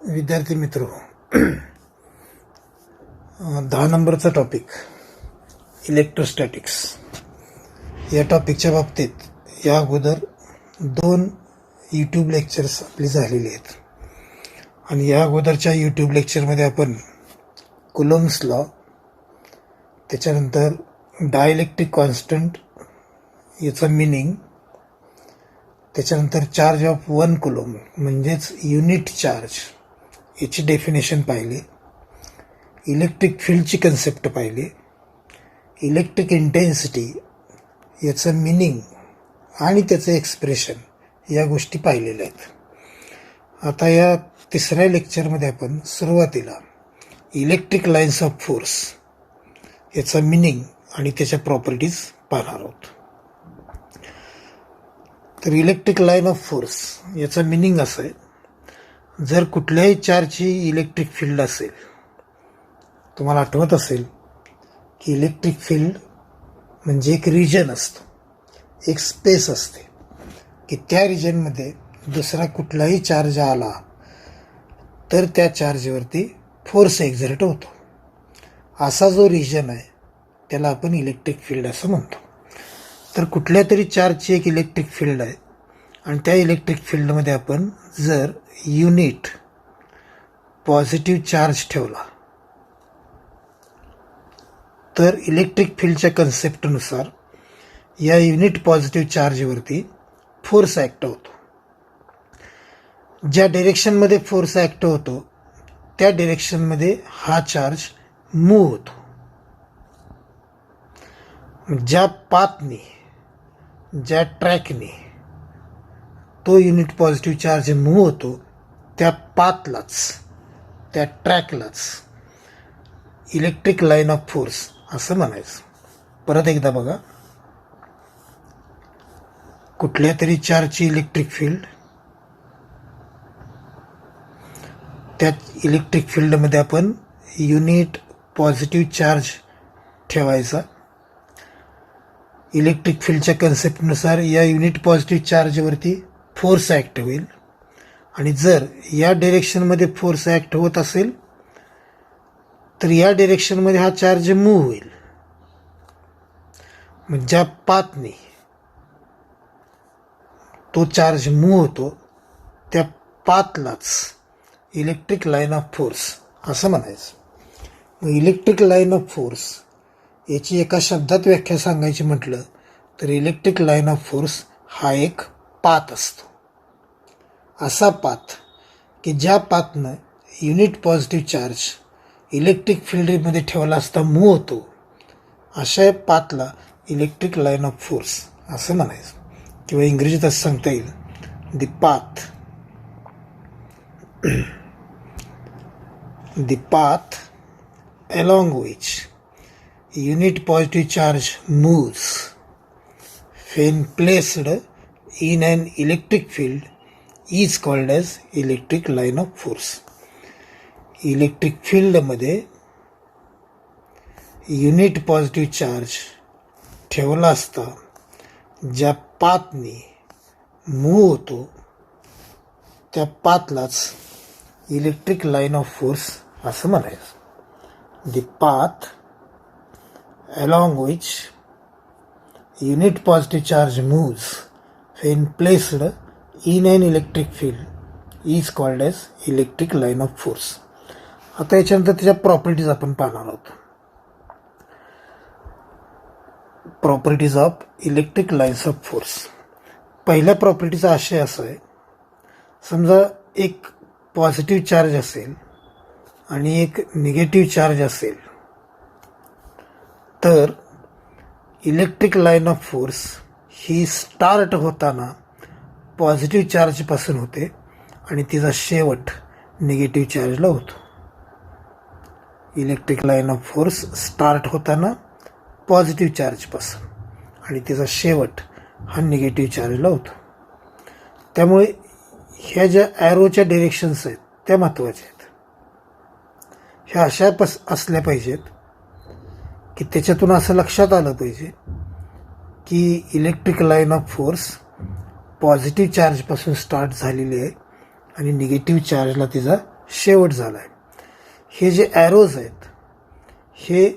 विद्यार्थी मित्र 10 नंबरचा टॉपिक इलेक्ट्रोस्टॅटिक्स या टॉपिकच्या बाबतीत या अगोदर 2 यूट्यूब लेक्चर्स आपली झालेले आहेत आणि या अगोदरच्या यूट्यूब लेक्चरमध्ये आपण कुलम्स लॉ, त्याच्यानंतर डायइलेक्ट्रिक कॉन्स्टंट याचा मिनिंग, त्याच्यानंतर चार्ज ऑफ 1 कुलम म्हणजेच युनिट चार्ज याची डेफिनेशन पाहिली, इलेक्ट्रिक फील्डची कन्सेप्ट पाहिली, इलेक्ट्रिक इंटेन्सिटी याचं मिनिंग आणि त्याचं एक्सप्रेशन या गोष्टी पाहिलेल्या आहेत. आता या तिसऱ्या लेक्चरमध्ये आपण सुरुवातीला इलेक्ट्रिक लाईन्स ऑफ फोर्स याचा मिनिंग आणि त्याच्या प्रॉपर्टीज पाहणार आहोत. तर इलेक्ट्रिक लाईन ऑफ फोर्स याचा मिनिंग असं आहे, जर कुठल्याही चार्जची इलेक्ट्रिक फील्ड असेल, तुम्हाला आठवत असेल की इलेक्ट्रिक फील्ड म्हणजे एक रिजन असतो, एक स्पेस असते की त्या रिजनमध्ये दुसरा कुठलाही चार्ज आला तर त्या चार्जवरती फोर्स एक्झर्ट होतो. असा जो रिजन आहे त्याला आपण इलेक्ट्रिक फील्ड असं म्हणतो. तर कुठल्या तरी चार्जची एक इलेक्ट्रिक फील्ड आहे आणि त्या इलेक्ट्रिक फील्डमध्ये आपण जर युनिट पॉझिटिव्ह चार्ज ठेवला तर इलेक्ट्रिक फील्डच्या कन्सेप्टनुसार या युनिट पॉझिटिव्ह चार्जवरती फोर्स ॲक्ट होतो. ज्या डिरेक्शनमध्ये फोर्स ॲक्ट होतो त्या डिरेक्शनमध्ये हा चार्ज मूव्ह होतो. ज्या पाथने, ज्या ट्रॅकने तो युनिट पॉझिटिव्ह चार्ज मूव्ह होतो त्या पाथलाच, त्या ट्रॅकलाच इलेक्ट्रिक लाईन ऑफ फोर्स असं म्हणायचं. परत एकदा बघा, कुठल्या तरी चार्जची इलेक्ट्रिक फील्ड, त्या इलेक्ट्रिक फील्डमध्ये आपण युनिट पॉझिटिव्ह चार्ज ठेवायचा. इलेक्ट्रिक फील्डच्या कन्सेप्टनुसार या युनिट पॉझिटिव्ह चार्जवरती फोर्स ॲक्ट होईल आणि जर या डिरेक्शनमध्ये फोर्स ॲक्ट होत असेल तर या डिरेक्शनमध्ये हा चार्ज मूव्ह होईल. मग ज्या पाथने तो चार्ज मूव्ह होतो त्या पाथलाच इलेक्ट्रिक लाईन ऑफ फोर्स असं म्हणायचं. मग इलेक्ट्रिक लाईन ऑफ फोर्स याची एका शब्दात व्याख्या सांगायची म्हटलं तर इलेक्ट्रिक लाईन ऑफ फोर्स हा एक पाथ असतो. असा पाथ की ज्या पाथनं युनिट पॉझिटिव्ह चार्ज इलेक्ट्रिक फील्डमध्ये ठेवला असता मूव्ह होतो, अशा पाथला इलेक्ट्रिक लाईन ऑफ फोर्स असं म्हणायचं. किंवा इंग्रजीत असं सांगता येईल, the path along which unit positive charge moves when placed in an electric field is called as electric line of force. Electric फील्डमध्ये युनिट पॉझिटिव्ह चार्ज ठेवला असता ज्या पाथने मूव्ह होतो त्या पाथलाच इलेक्ट्रिक लाईन ऑफ फोर्स असं म्हणायचं. The path along which unit positive charge moves when placed in an electric field is called as electric line of force. आता याच्यानंतर त्याच्या प्रॉपर्टीज आपण पाहणार आहोत. Properties of electric lines of force. पहिल्या प्रॉपर्टीचा आशय असा आहे, समजा एक पॉझिटिव्ह चार्ज असेल आणि एक निगेटिव्ह चार्ज असेल तर electric line of force he start होताना पॉझिटिव्ह चार्जपासून होते आणि तिचा शेवट निगेटिव्ह चार्जला होतो. Electric line of force start होताना पॉझिटिव्ह चार्जपासून आणि तिचा शेवट हा निगेटिव्ह चार्जला होतो. त्यामुळे ह्या ज्या ॲरोच्या डिरेक्शन्स आहेत त्या महत्त्वाच्या आहेत. ह्या अशा असल्या पाहिजेत की त्याच्यातून असं लक्षात आलं पाहिजे की electric line of force positive चार्जपासून स्टार्ट झालेली आहे आणि निगेटिव्ह चार्जला तिचा शेवट झाला आहे. हे जे ॲरोज आहेत हे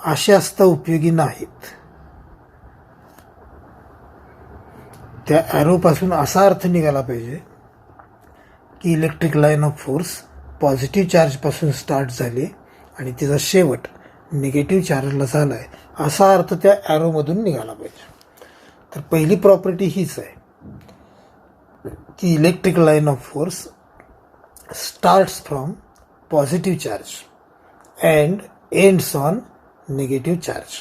असे असता उपयोगी नाहीत. त्या ॲरोपासून असा अर्थ निघाला पाहिजे की electric line of force positive चार्जपासून स्टार्ट झाली आणि तिचा शेवट निगेटिव्ह चार्जला झाला आहे, असा अर्थ त्या ॲरोमधून निघाला पाहिजे. तर पहिली प्रॉपर्टी हीच आहे की electric line of force starts from positive charge and ends on negative charge.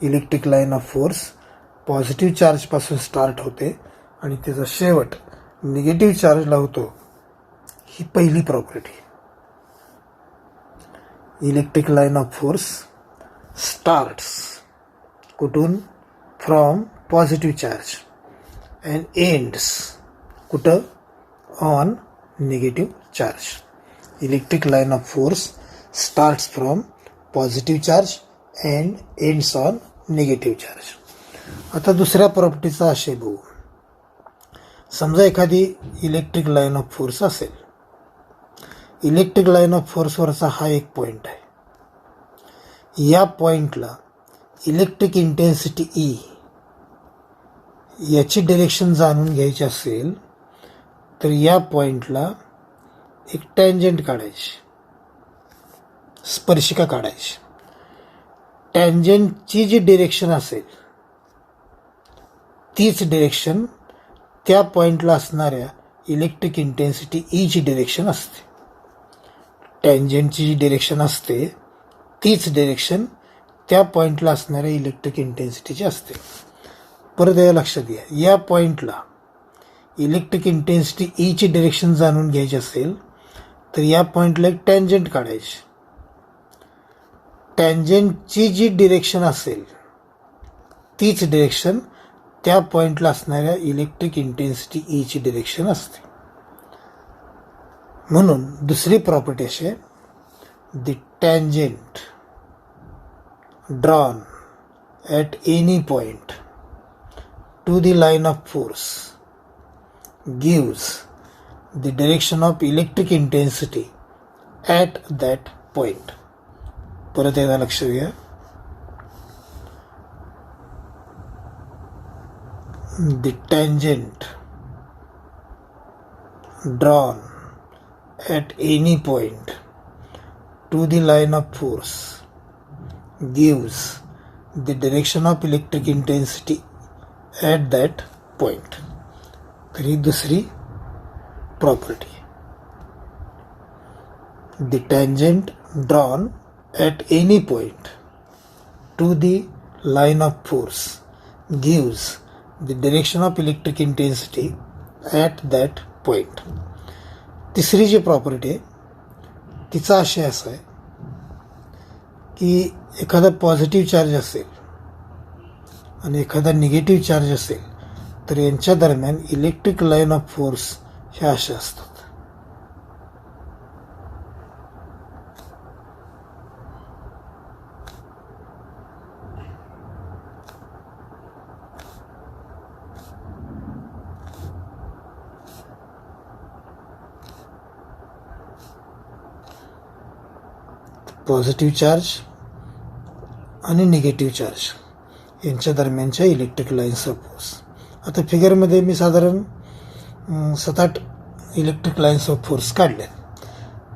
Electric line of force positive चार्जपासून स्टार्ट होते आणि त्याचा शेवट निगेटिव्ह चार्जला होतो. ही पहिली property. Electric line of force starts कुठून? From positive charge and ends कुठं? On negative charge. Electric line of force starts from positive charge and ends on negative charge. आता दुसऱ्या प्रॉपर्टीचा आशय बघू. समजा एखादी इलेक्ट्रिक लाईन ऑफ फोर्स असेल. इलेक्ट्रिक लाईन ऑफ फोर्सवरचा हा एक पॉईंट आहे. या पॉईंटला इलेक्ट्रिक इंटेन्सिटी ई याची डिरेक्शन जाणून घ्यायची असेल तर या पॉईंटला एक टँजंट काढायची, स्पर्शिका काढायची. टँजंटची जी डिरेक्शन असेल तीच डिरेक्शन त्या पॉईंटला असणाऱ्या इलेक्ट्रिक इंटेन्सिटी ईची डिरेक्शन असते. टँजंटची जी डिरेक्शन असते तीच डिरेक्शन त्या पॉईंटला असणाऱ्या इलेक्ट्रिक इंटेन्सिटीची असते. परत या लक्षात घ्या, या पॉईंटला इलेक्ट्रिक इंटेन्सिटी ईची डिरेक्शन जाणून घ्यायची असेल तर या पॉईंटला एक टँजंट काढायची. टँजंटची जी डिरेक्शन असेल तीच डिरेक्शन त्या पॉईंटला असणाऱ्या इलेक्ट्रिक इंटेन्सिटी ईची डिरेक्शन असते. म्हणून दुसरी प्रॉपर्टी अशी आहे, the tangent drawn at any point two the line of force gives the direction of electric intensity at that point. परत एकदा लक्ष घ्या. The tangent drawn at any point to the line of force gives the direction of electric intensity at that point. तर ही दुसरी property. The tangent drawn at any point to the line of force gives the direction of electric intensity at that point. तिसरी जी property आहे तिचा आशय असा आहे की एखादा positive charge असेल आणि एखादा निगेटिव्ह चार्ज असेल तर यांच्या दरम्यान इलेक्ट्रिक लाईन ऑफ फोर्स ह्या अशा असतात. पॉझिटिव्ह चार्ज आणि निगेटिव्ह चार्ज यांच्या दरम्यानच्या इलेक्ट्रिक लाईन्स ऑफ फोर्स. आता फिगरमध्ये मी साधारण 7-8 इलेक्ट्रिक लाईन्स ऑफ फोर्स काढल्या,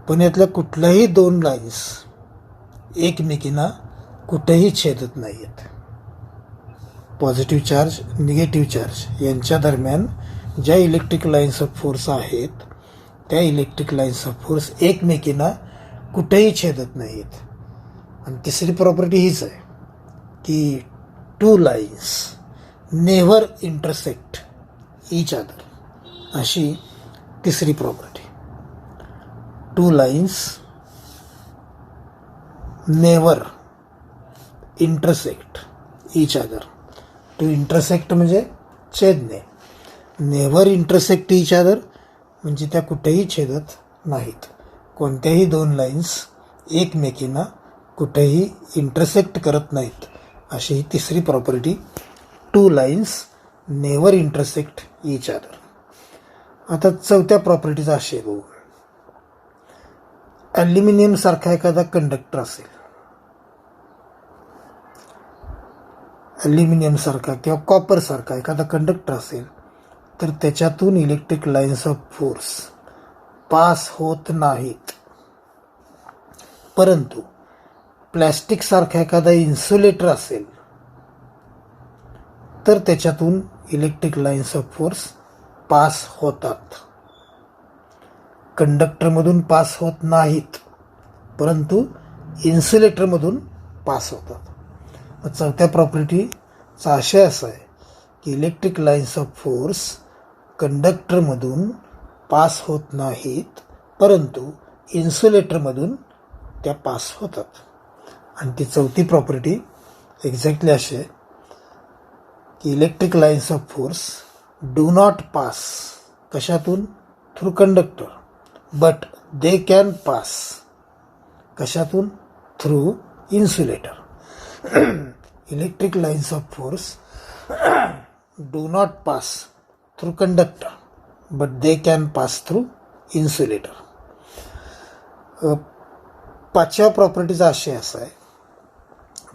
पण यातल्या कुठल्याही दोन लाईन्स एकमेकींना कुठेही छेदत नाही आहेत. पॉझिटिव्ह चार्ज निगेटिव्ह चार्ज यांच्या दरम्यान ज्या इलेक्ट्रिक लाईन्स ऑफ फोर्स आहेत त्या इलेक्ट्रिक लाईन्स ऑफ फोर्स एकमेकींना कुठेही छेदत नाहीत. आणि तिसरी प्रॉपर्टी हीच आहे की two lines never intersect each other. अशी तिसरी property. Two lines never intersect each other. To intersect म्हणजे छेदणे, नेव्हर इंटरसेक्ट ईच अदर म्हणजे त्या कुठेही छेदत नाहीत. कोणत्याही दोन लाईन्स एकमेकींना कुठेही इंटरसेक्ट करत नाहीत, अशी ही तिसरी property. Two lines never intersect each other. आता चौथ्या प्रॉपर्टीचा आशय बघू. ॲल्युमिनियम सारखा एखादा कंडक्टर असेल, ॲल्युमिनियम सारखा किंवा कॉपर सारखा एखादा कंडक्टर असेल, तर त्याच्यातून electric lines of force pass होत नाहीत. परंतु प्लॅस्टिक सारखा एखादा इन्सुलेटर असेल, तर त्याच्यातून electric lines of force pass होतात. कंडक्टरमधून पास होत नाहीत, परंतु इन्सुलेटरमधून पास होतात. चौथ्या प्रॉपर्टीचा आशय असा आहे की इलेक्ट्रिक लाईन्स ऑफ फोर्स कंडक्टरमधून पास होत नाहीत, परंतु इन्सुलेटरमधून त्या पास होतात. आणि ती चौथी प्रॉपर्टी एक्झॅक्टली अशी आहे की electric lines of force do not pass, कशातून? Through conductor, but they can pass, कशातून? Through insulator. Electric lines of force do not pass through conductor, but they can pass through insulator. पाचव्या प्रॉपर्टीचा आशय असा आहे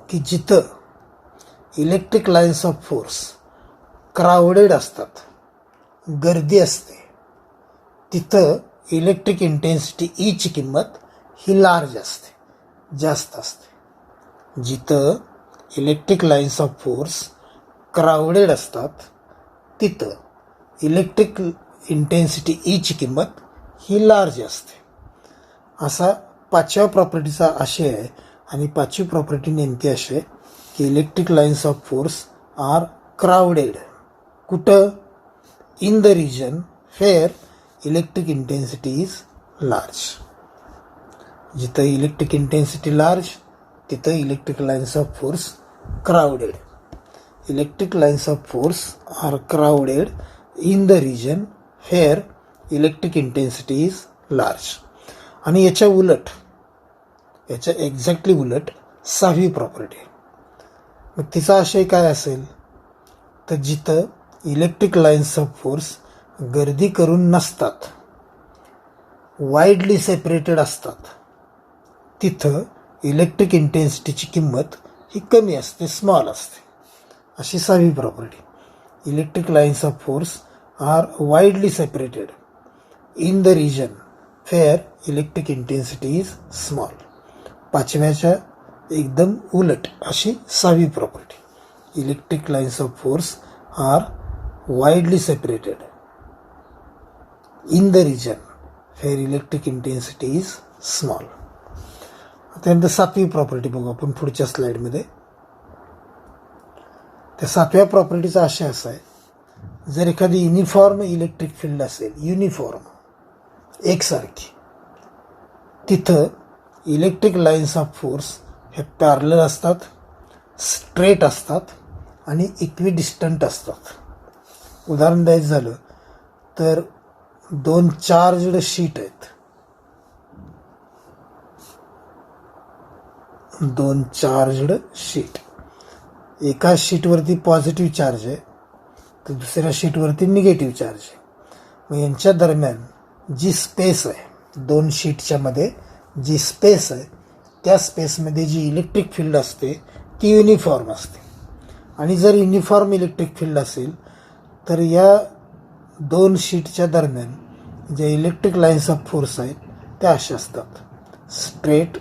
की जिथं electric lines of force crowded असतात, गर्दी असते, तिथं इलेक्ट्रिक इंटेन्सिटी ईची किंमत ही लार्ज असते, जास्त असते. जिथं electric lines of force crowded असतात, तिथं इलेक्ट्रिक इंटेन्सिटी ईची किंमत ही लार्ज असते. असा पाचव्या प्रॉपर्टीचा आशय आहे. आणि पाचवी प्रॉपर्टी नेमकी अशी आहे की electric lines of force are crowded. कुठं? In the region where electric intensity is large. जिथं इलेक्ट्रिक इंटेन्सिटी लार्ज, तिथं electric lines of force crowded. Electric lines of force are crowded in the region where electric intensity is large. आणि याच्या उलट, याच्या exactly उलट सहावी property. मग तिचा आशय काय असेल? तर जिथं इलेक्ट्रिक लाईन्स ऑफ फोर्स गर्दी करून नसतात, वाईडली सेपरेटेड असतात, तिथं इलेक्ट्रिक इंटेन्सिटीची किंमत ही कमी असते, स्मॉल असते. अशी सहावी property. Electric lines of force are widely separated in the region where electric intensity is small. पाचव्याच्या एकदम उलट अशी सहावी property. Electric lines of force are widely separated in the region where electric intensity is small. त्यानंतर सातवी property बघू आपण पुढच्या स्लाइडमध्ये. त्या सातव्या प्रॉपर्टीचा आशय असा आहे, जर एखादी युनिफॉर्म इलेक्ट्रिक फील्ड असेल, युनिफॉर्म एकसारखी, तिथं इलेक्ट्रिक लाईन्स ऑफ फोर्स हे पॅरलल असतात, स्ट्रेट असतात आणि इक्विडिस्टंट असतात. उदाहरण द्यायचं झालं तर दोन चार्जड शीट आहेत, दोन चार्जड शीट, एका शीटवरती पॉझिटिव्ह चार्ज आहे तर दुसऱ्या शीटवरती निगेटिव्ह चार्ज आहे. मग यांच्या दरम्यान जी स्पेस आहे, दोन शीटच्या मध्ये जी स्पेस आहे, त्या स्पेसमध्ये जी इलेक्ट्रिक फील्ड असते ती युनिफॉर्म असते. आणि जर युनिफॉर्म इलेक्ट्रिक फील्ड असेल तर या दोन शीटच्या दरम्यान ज्या इलेक्ट्रिक लाईन्स ऑफ फोर्स आहेत त्या अशा असतात, स्ट्रेट,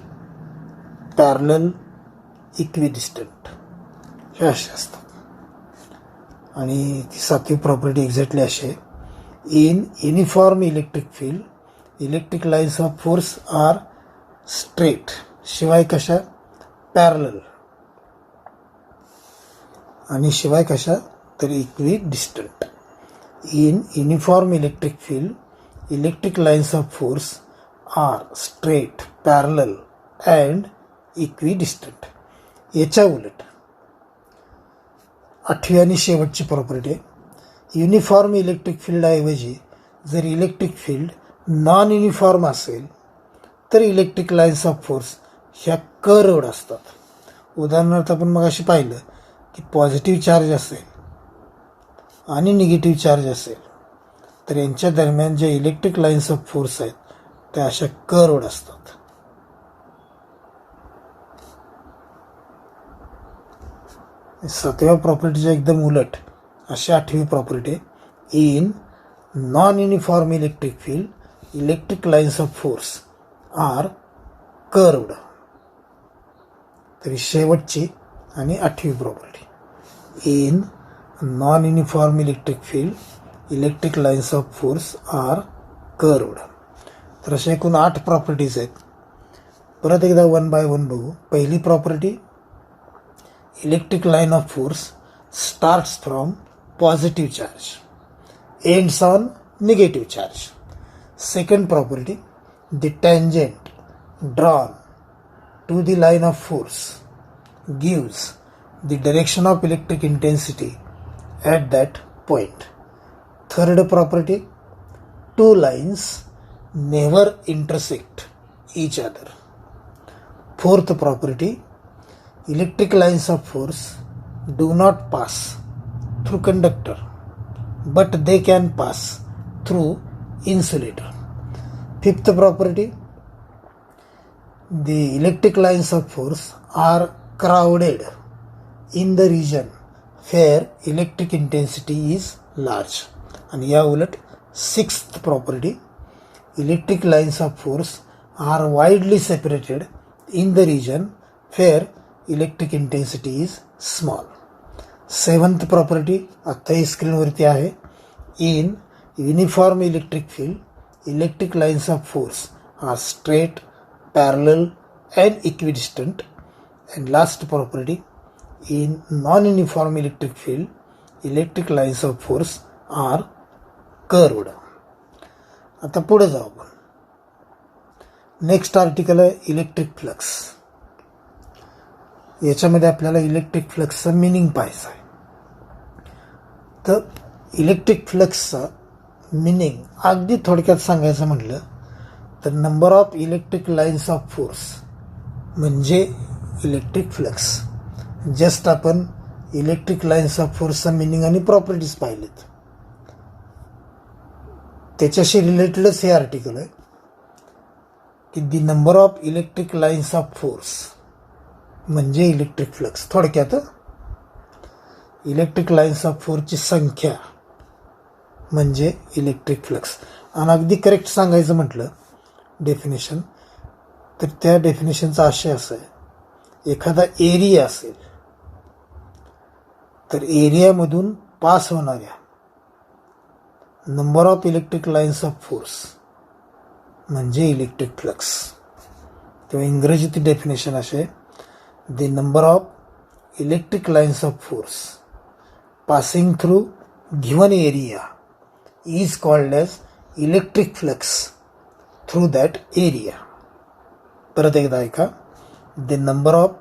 पॅरलल, इक्विडिस्टंट, हे असे असतात. आणि ती सातवी प्रॉपर्टी एक्झॅक्टली अशी आहे, in uniform electric field electric lines of force are straight, शिवाय कशा? पॅरलल, आणि शिवाय कशा? तर equidistant. In uniform electric field electric lines of force are straight, parallel and equidistant. याच्या उलट आठवी आणि शेवटची प्रॉपर्टी आहे, युनिफॉर्म इलेक्ट्रिक फील्डऐवजी जर इलेक्ट्रिक फील्ड नॉन युनिफॉर्म असेल तर इलेक्ट्रिक लाईन्स ऑफ फोर्स ह्या कर्व्ड असतात. उदाहरणार्थ आपण मग अशी पाहिलं की पॉझिटिव्ह चार्ज असेल आणि निगेटिव्ह चार्ज असेल तर यांच्या दरम्यान ज्या इलेक्ट्रिक लाईन्स ऑफ फोर्स आहेत त्या अशा कर्व्ड असतात. 7व्या प्रॉपर्टीच्या एकदम उलट अशी 8वी प्रॉपर्टी आहे. In non uniform electric field electric lines of force are curved. तरी शेवटची आणि 8वी property in non uniform electric field electric lines of force are curved. तर अशा एकूण 8 प्रॉपर्टीज आहेत. परत एकदा 1 बाय 1 बघू. पहिली property, electric line of force starts from positive charge ends on negative charge. Second property, the tangent drawn to the line of force gives the direction of electric intensity at that point. Third property, two lines never intersect each other. Fourth property, electric lines of force do not pass through conductor but they can pass through insulator. Fifth property, the electric lines of force are crowded in the region where electric intensity is large. आणि या उलट sixth property, electric lines of force are widely separated in the region where electric intensity is small. Seventh property आत्ताही स्क्रीनवरती आहे. In uniform electric field electric lines of force are straight, parallel and equidistant. And last property, in non-uniform electric field, electric lines of force are curved. आता पुढे जाऊ आपण. Next article आहे electric flux. याच्यामध्ये आपल्याला इलेक्ट्रिक फ्लक्सचं मिनिंग पाहायचं आहे. तर इलेक्ट्रिक फ्लक्सचा मिनिंग अगदी थोडक्यात सांगायचं म्हटलं तर number of electric lines of force म्हणजे इलेक्ट्रिक फ्लक्स. जस्ट आपण इलेक्ट्रिक लाईन्स ऑफ फोर्सचा मिनिंग आणि प्रॉपर्टीज पाहिलेत. त्याच्याशी रिलेटेडच हे आर्टिकल आहे की the number of electric lines of force म्हणजे इलेक्ट्रिक फ्लक्स. थोडक्यात इलेक्ट्रिक लाईन्स ऑफ फोर्सची संख्या म्हणजे इलेक्ट्रिक फ्लक्स. आणि अगदी करेक्ट सांगायचं म्हटलं डेफिनेशन तर त्या डेफिनेशनचा आशय असा आहे, एखादा एरिया असेल तर एरियामधून पास होणाऱ्या number of electric lines of force म्हणजे इलेक्ट्रिक फ्लक्स. किंवा इंग्रजीत डेफिनेशन असे, the number of electric lines of force passing through given area is called as electric flux through that area. परत एकदा ऐका. The number of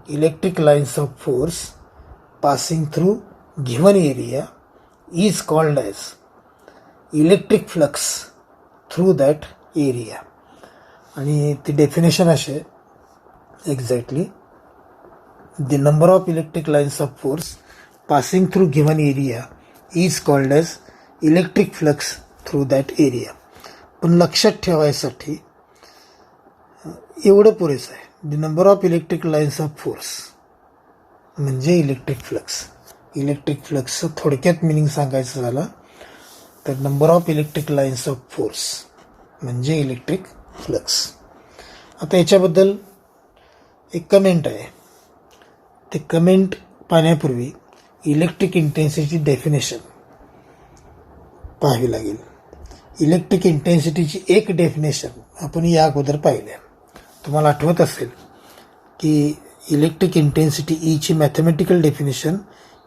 electric lines of force passing through given area is called as electric flux through that area. आणि ती definition असे exactly, the number of electric lines of force passing through given area is called as electric flux through that area. पण लक्षात ठेवायसाठी एवढं पुरेसं आहे. The number of electric lines of force म्हणजे इलेक्ट्रिक फ्लक्स. इलेक्ट्रिक फ्लक्सचं थोडक्यात meaning सांगायचं झालं तर number of electric lines of force म्हणजे इलेक्ट्रिक फ्लक्स. आता याच्याबद्दल एक कमेंट आहे. ते कमेंट पाहण्यापूर्वी इलेक्ट्रिक इंटेन्सिटी डेफिनेशन पाहावी लागेल. इलेक्ट्रिक इंटेन्सिटीची एक डेफिनेशन आपण या अगोदर पाहिल्या. तुम्हाला आठवत असेल की इलेक्ट्रिक इंटेन्सिटी ईची mathematical definition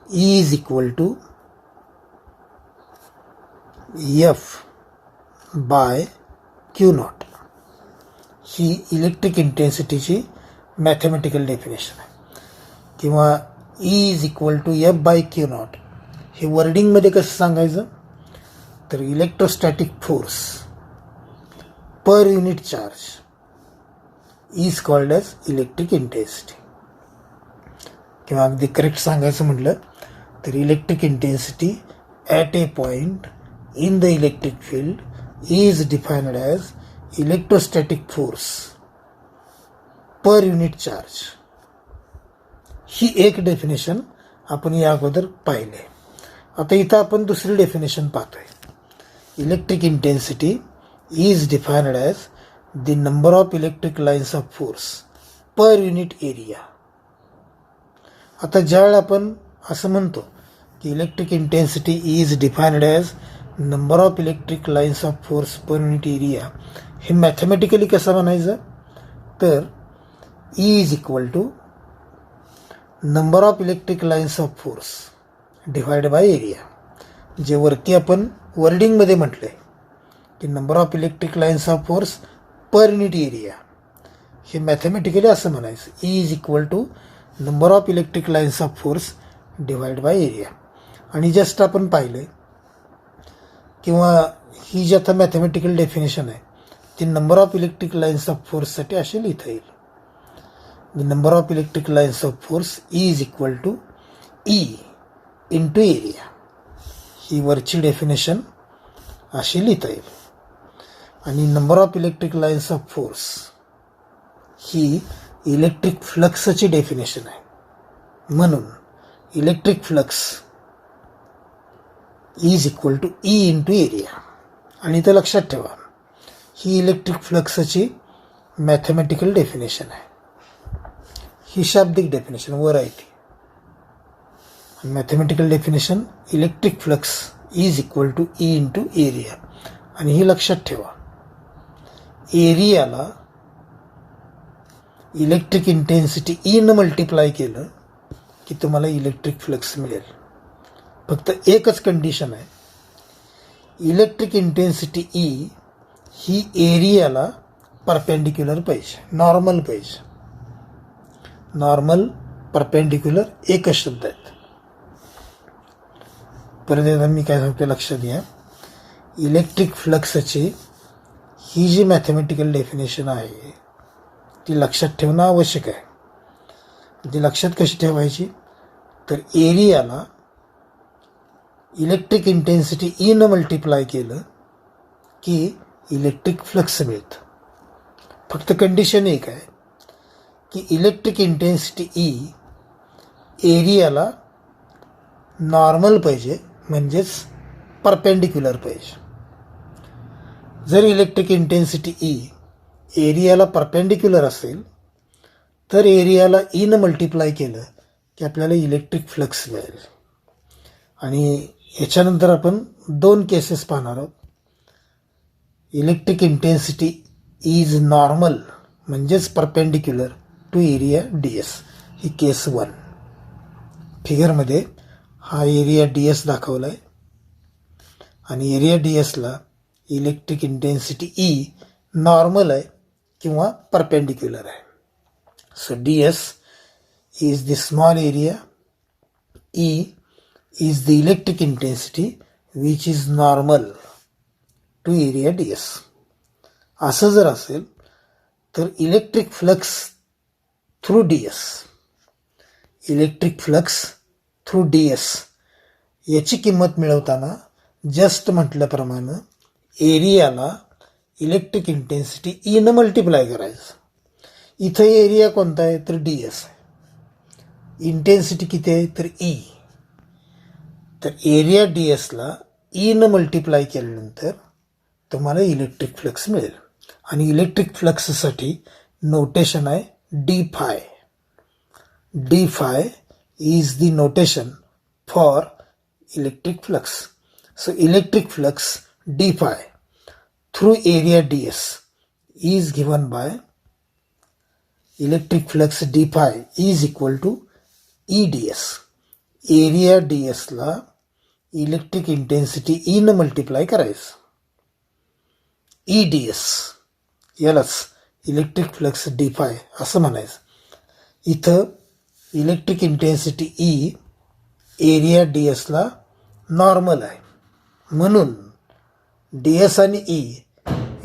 E is equal to F by Q naught. ही इलेक्ट्रिक इंटेन्सिटीची मॅथमॅटिकल डेफिनेशन आहे. किंवा E is equal to F by Q naught हे वर्डिंगमध्ये कसं सांगायचं तर electrostatic force per unit charge is called as electric intensity. किंवा अगदी करेक्ट सांगायचं म्हटलं तर electric intensity at a point in the electric field is defined as electrostatic force per unit charge. ही एक डेफिनेशन आपण या अगोदर पाहिले. आता इथं आपण दुसरी डेफिनेशन पाहतोय. Electric intensity is defined as the number of electric lines of force per unit area. आता ज्यावेळेला आपण असं म्हणतो की electric intensity is defined as number of electric lines of force per unit area, हे मॅथमॅटिकली कसं म्हणायचं, तर E is equal to number of electric lines of force divide by area. जे वरती आपण वर्डिंगमध्ये म्हटलं आहे की number of electric lines of force per unit area, हे मॅथमॅटिकली असं म्हणायचं. E is equal to number of electric lines of force divide by area. आणि जस्ट आपण पाहिलं किंवा ही जी आता मॅथमॅटिकल डेफिनेशन आहे ती number of electric lines of फोर्ससाठी असे लिहिता येईल. The number of electric lines of force is equal to E into area. ही वरची डेफिनेशन अशी लिहिता येईल. आणि number of electric lines of force ही इलेक्ट्रिक फ्लक्सची डेफिनेशन आहे. म्हणून electric flux is equal to E into area. आणि इथं लक्षात ठेवा ही इलेक्ट्रिक फ्लक्सची मॅथमॅटिकल डेफिनेशन आहे. ही शाब्दिक डेफिनेशन वर आहे ती. Mathematical definition electric flux is equal to E into area. आणि ही लक्षात ठेवा एरियाला इलेक्ट्रिक इंटेन्सिटी E न मल्टिप्लाय केलं की तुम्हाला इलेक्ट्रिक फ्लक्स मिळेल. फक्त एकच कंडिशन आहे, इलेक्ट्रिक इंटेन्सिटी E ही एरियाला परपेंडिक्युलर पाहिजे, नॉर्मल पाहिजे. नॉर्मल परपेंडिक्युलर एकच शब्द आहेत. परत एकदा मी काय सांगतो लक्षात घ्या. इलेक्ट्रिक फ्लक्सची ही जी मॅथमॅटिकल डेफिनेशन आहे ती लक्षात ठेवणं आवश्यक आहे. ती लक्षात कशी ठेवायची, तर एरियाला इलेक्ट्रिक इंटेन्सिटी E न मल्टिप्लाय केलं की इलेक्ट्रिक फ्लक्स मिळतं. फक्त कंडिशन एक आहे की इलेक्ट्रिक इंटेन्सिटी E एरियाला नॉर्मल पाहिजे, म्हणजेच परपेंडिक्युलर पाहिजे. जर इलेक्ट्रिक इंटेन्सिटी E एरियाला परपेंडिक्युलर असेल तर एरियाला E न मल्टिप्लाय केलं की आपल्याला इलेक्ट्रिक फ्लक्स मिळेल. आणि याच्यानंतर आपण दोन केसेस पाहणार आहोत. इलेक्ट्रिक इंटेन्सिटी इज नॉर्मल म्हणजेच परपेंडिक्युलर टू एरिया DS. ही केस 1. फिगरमध्ये हा एरिया DS दाखवला आहे आणि एरिया DSला इलेक्ट्रिक इंटेन्सिटी E नॉर्मल आहे किंवा परपेंडिक्युलर आहे. So DS is the small area, E is the electric intensity which is normal to area DS. असं जर असेल तर electric flux through DS, electric flux through DS याची किंमत मिळवताना जस्ट म्हटल्याप्रमाणे एरियाला इलेक्ट्रिक इंटेन्सिटी E न मल्टिप्लाय करायचं. इथं एरिया कोणता आहे तर DS आहे. इंटेन्सिटी किती आहे तर E. तर एरिया DSला E न मल्टिप्लाय केल्यानंतर तुम्हाला इलेक्ट्रिक फ्लक्स मिळेल. आणि इलेक्ट्रिक फ्लक्ससाठी नोटेशन आहे d phi. d phi is the notation for electric flux. So electric flux d phi through area DS is given by electric flux d phi is equal to EDS. Area DSला electric intensity E न multiply करायचं. EDS यालाच electric flux d phi असं म्हणायचं. इथं electric intensity E area DSला normal आहे, म्हणून DS आणि E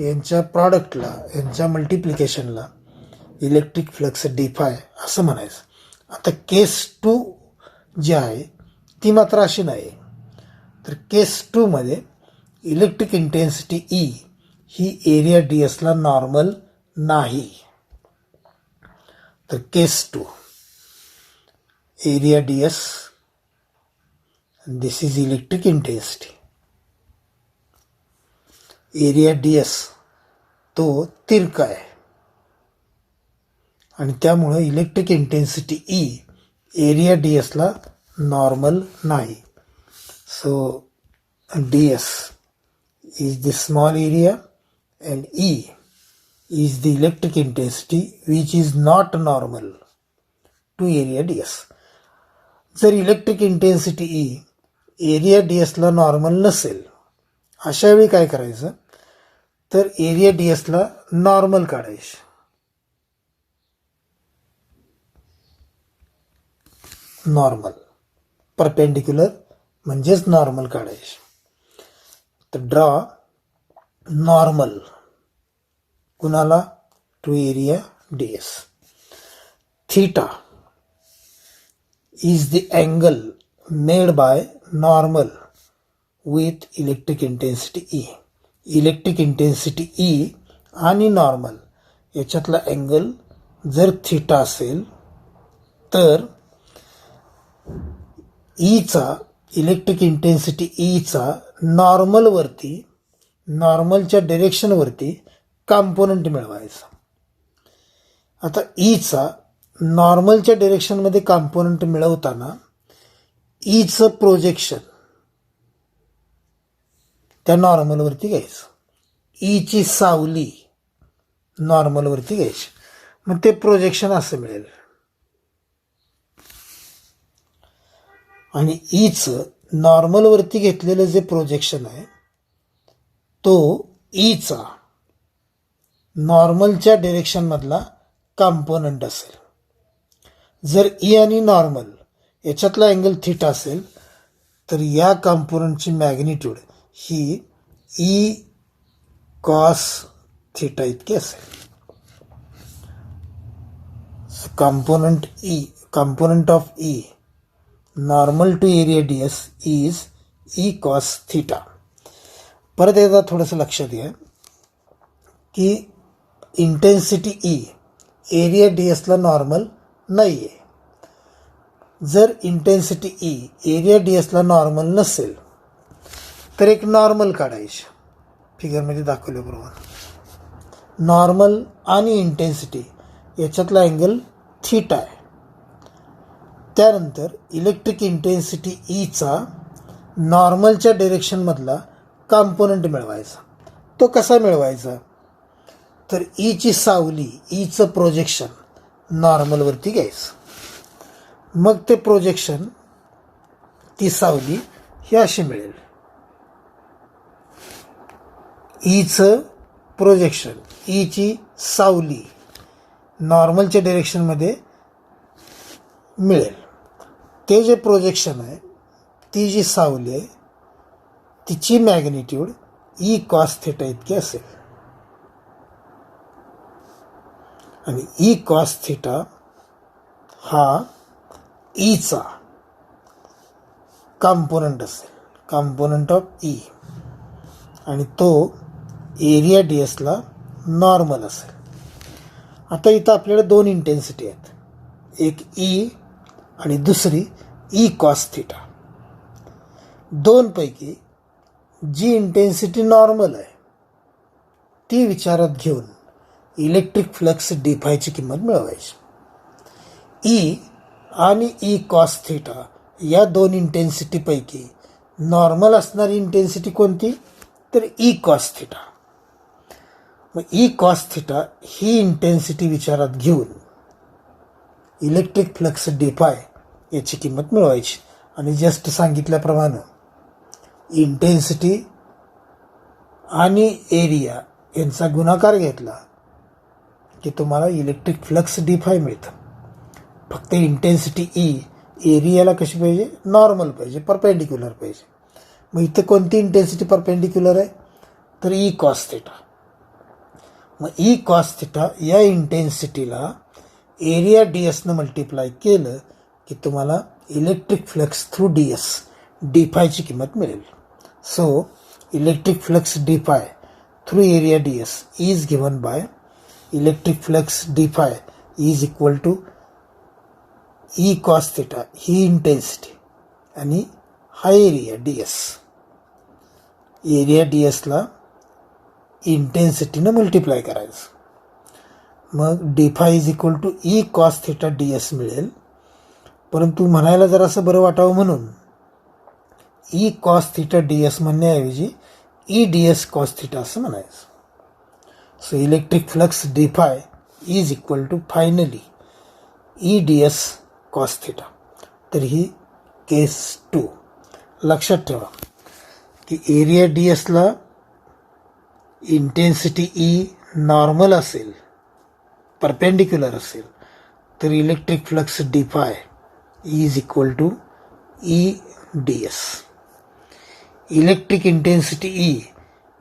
यांच्या प्रॉडक्टला, यांच्या मल्टिप्लिकेशनला इलेक्ट्रिक फ्लक्स d phi असं म्हणायचं. आता केस 2 जी आहे ती मात्र अशी नाही. तर केस 2 मध्ये इलेक्ट्रिक इंटेन्सिटी E ही एरिया DSला नॉर्मल नाही. तर केस 2 area DS this is electric intensity. Area ds तो तिरका आहे आणि त्यामुळे electric intensity E area ds ला नॉर्मल नाही. So ds is the small area and E is the electric intensity which is not normal to area ds. जर electric intensity E area ds ला normal नसेल, अशा वेळी काय करायचं, तर एरिया ds ला नॉर्मल काढायचं. नॉर्मल परपेंडिक्युलर म्हणजेच नॉर्मल काढायचे. तर ड्रॉ नॉर्मल कुणाला, to area ds. Theta is the angle made by normal with electric intensity E. Electric intensity E आणि नॉर्मल याच्यातला अँगल जर थीटा असेल तर ईचा, इलेक्ट्रिक इंटेन्सिटी ईचा नॉर्मलवरती, नॉर्मलच्या डिरेक्शनवरती कॉम्पोनंट मिळवायचा. आता ईचा नॉर्मलच्या डिरेक्शनमध्ये कॉम्पोनंट मिळवताना ईचं प्रोजेक्शन त्या नॉर्मलवरती घ्यायचं. ईची सावली नॉर्मलवरती घ्यायची. मग ते प्रोजेक्शन असं मिळेल. आणि ईचं नॉर्मलवरती घेतलेलं जे प्रोजेक्शन आहे तो ईचा नॉर्मलच्या डिरेक्शनमधला कॉम्पोनंट असेल. जर ई आणि नॉर्मल याच्यातला अँगल थीटा असेल तर या कॉम्पोनंटची मॅग्निट्यूड ही ई कॉस थीटा इतकी असेल. Component E, component of E normal to area ds is E cos theta. परत एकदा थोडंसं लक्षात घ्या की इंटेन्सिटी ई एरिया ds ला नॉर्मल नाही आहे. जर इंटेन्सिटी ई एरिया ds ला नॉर्मल नसेल तर एक नॉर्मल काढायची. फिगरमध्ये दाखवल्याप्रमाणे नॉर्मल आणि इंटेन्सिटी याच्यातला अँगल थीटा आहे. त्यानंतर इलेक्ट्रिक इंटेन्सिटी ईचा नॉर्मलच्या डिरेक्शनमधला कॉम्पोनंट मिळवायचा. तो कसा मिळवायचा, तर ईची सावली, ईचं प्रोजेक्शन नॉर्मलवरती घ्यायचं. मग ते प्रोजेक्शन, ती सावली ही अशी मिळेल. ईचं प्रोजेक्शन, ईची सावली नॉर्मलच्या डिरेक्शनमध्ये मिळेल. ते जे प्रोजेक्शन आहे, ती जी सावली आहे, तिची मॅग्निट्यूड ई कॉस थीटा इतकी असेल. आणि ई कॉस थीटा हा ईचा कॉम्पोनंट असेल, कॉम्पोनंट ऑफ ई, आणि तो एरिया ds ला नॉर्मल असेल. आता इथं आपल्याला दोन इंटेन्सिटी आहेत, एक ई आणि दुसरी ई कॉस थीटा. दोनपैकी जी इंटेन्सिटी नॉर्मल आहे ती विचारात घेऊन इलेक्ट्रिक फ्लक्स डी फायची किंमत मिळवायची. ई आणि ई कॉस थीटा या दोन इंटेन्सिटीपैकी नॉर्मल असणारी इंटेन्सिटी कोणती, तर ई कॉस थीटा. मग ई कॉस थीटा ही इंटेन्सिटी विचारात घेऊन इलेक्ट्रिक फ्लक्स डी फाय याची किंमत मिळवायची. आणि जस्ट सांगितल्याप्रमाणे इंटेन्सिटी आणि एरिया यांचा गुणाकार घेतला की तुम्हाला इलेक्ट्रिक फ्लक्स डी फाय मिळतं. फक्त इंटेन्सिटी ई एरियाला कशी पाहिजे, नॉर्मल पाहिजे, परपेंडिक्युलर पाहिजे. मग इथं कोणती इंटेन्सिटी परपेंडिक्युलर आहे, तर ई कॉस थीटा. मग ई कॉस थीटा या इंटेन्सिटीला एरिया dsनं मल्टिप्लाय केलं की तुम्हाला electric flux through ds d फायची किंमत मिळेल. So electric flux d phi through area ds is given by electric flux d phi is equal to E cos theta ही इंटेन्सिटी आणि हा एरिया ds, एरिया dsला इंटेन्सिटीनं मल्टिप्लाय करायचं. मग d5 is equal to E cos theta ds मिळेल. परंतु म्हणायला जरासं बरं वाटावं म्हणून ई कॉस थिटा ds म्हणण्याऐवजी ई ds कॉस थिटा असं म्हणायचं. So electric flux d5 is equal to finally E ds cos theta. तर ही केस 2. लक्षात ठेवा की एरिया dsला इंटेन्सिटी ई नॉर्मल असेल, परपेंडिक्युलर असेल, तर electric flux d5 is equal to E ds. Electric intensity E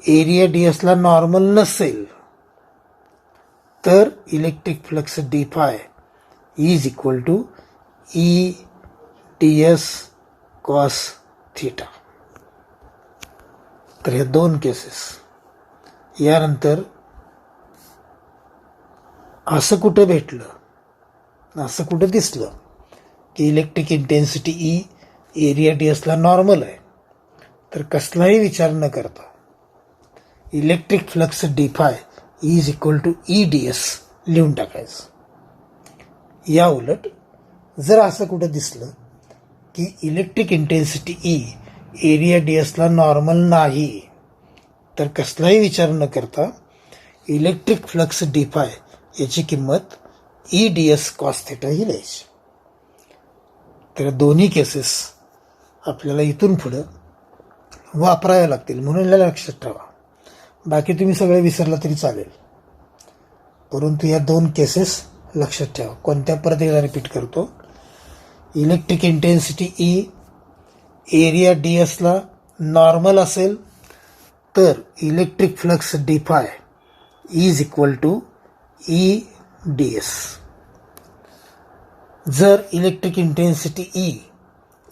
area dsला नॉर्मल नसेल तर electric flux d5 is equal to E ds cos theta. तर ह्या 2 केसेस. यानंतर असं कुठं भेटलं, असं कुठं दिसलं की इलेक्ट्रिक इंटेन्सिटी ई एरिया dsला नॉर्मल आहे, तर कसलाही विचार न करता electric flux d5 is equal to E ds लिहून टाकायचं. या उलट जर असं कुठं दिसलं की इलेक्ट्रिक इंटेन्सिटी ई एरिया dsला नॉर्मल नाही, तर कसलाही विचार न करता इलेक्ट्रिक फ्लक्स d5 याची किंमत ई ds कॉस थिटा ही लिहायची. तर दोन्ही केसेस आपल्याला इथून पुढं वापराव्या लागतील, म्हणून लक्षात ठेवा. बाकी तुम्ही सगळे विसरला तरी चालेल, परंतु या 2 केसेस लक्षात ठेवा. कोणत्या, परत एकदा रिपीट करतो. इलेक्ट्रिक इंटेन्सिटी ई एरिया dsला नॉर्मल असेल तर electric flux d5 is equal to E ds. जर इलेक्ट्रिक इंटेन्सिटी ई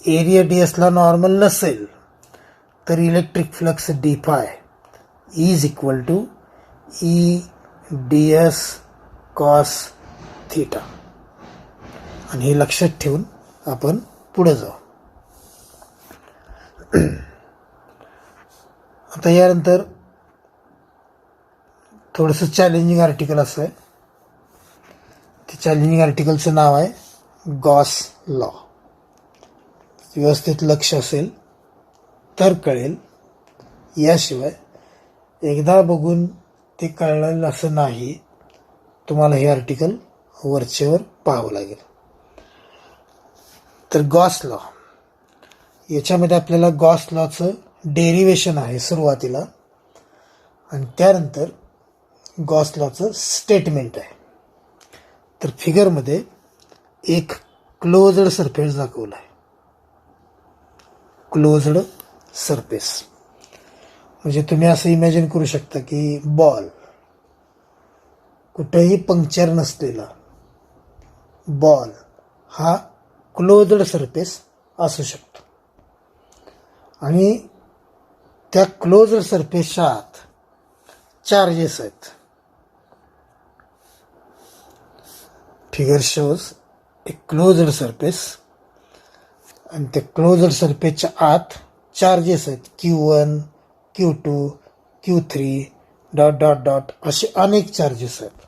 एरिया dsला नॉर्मल नसेल तर electric flux d5 is equal to E ds cos theta. आणि हे लक्षात ठेवून आपण पुढे जाऊ. आता यानंतर थोडंसं चॅलेंजिंग आर्टिकल असं आहे. ते चॅलेंजिंग आर्टिकलचं नाव आहे गॉस लॉ. व्यवस्थित लक्ष असेल तर कळेल, याशिवाय एकदा बघून ते कळलं असं नाही. तुम्हाला हे आर्टिकल वरचेवर पाहावं लागेल. तर गॉस लॉ, याच्यामध्ये आपल्याला गॉस लॉचं डेरिवेशन आहे सुरुवातीला, आणि त्यानंतर गॉस लॉचं स्टेटमेंट आहे. तर फिगरमध्ये एक क्लोज्ड सरफेस दाखवला आहे. क्लोज्ड सरफेस म्हणजे तुम्ही असं इमॅजिन करू शकता की बॉल, कुठेही पंक्चर नसलेला बॉल हा क्लोज्ड सरफेस असू शकतो. आणि त्या क्लोज्ड सरफेसच्या आत चार्जेस आहेत. Figure shows a closed surface, आणि त्या क्लोज्ड सरफेसच्या आत चार्जेस आहेत Q1, Q2, Q3 dot dot dot असे अनेक चार्जेस आहेत.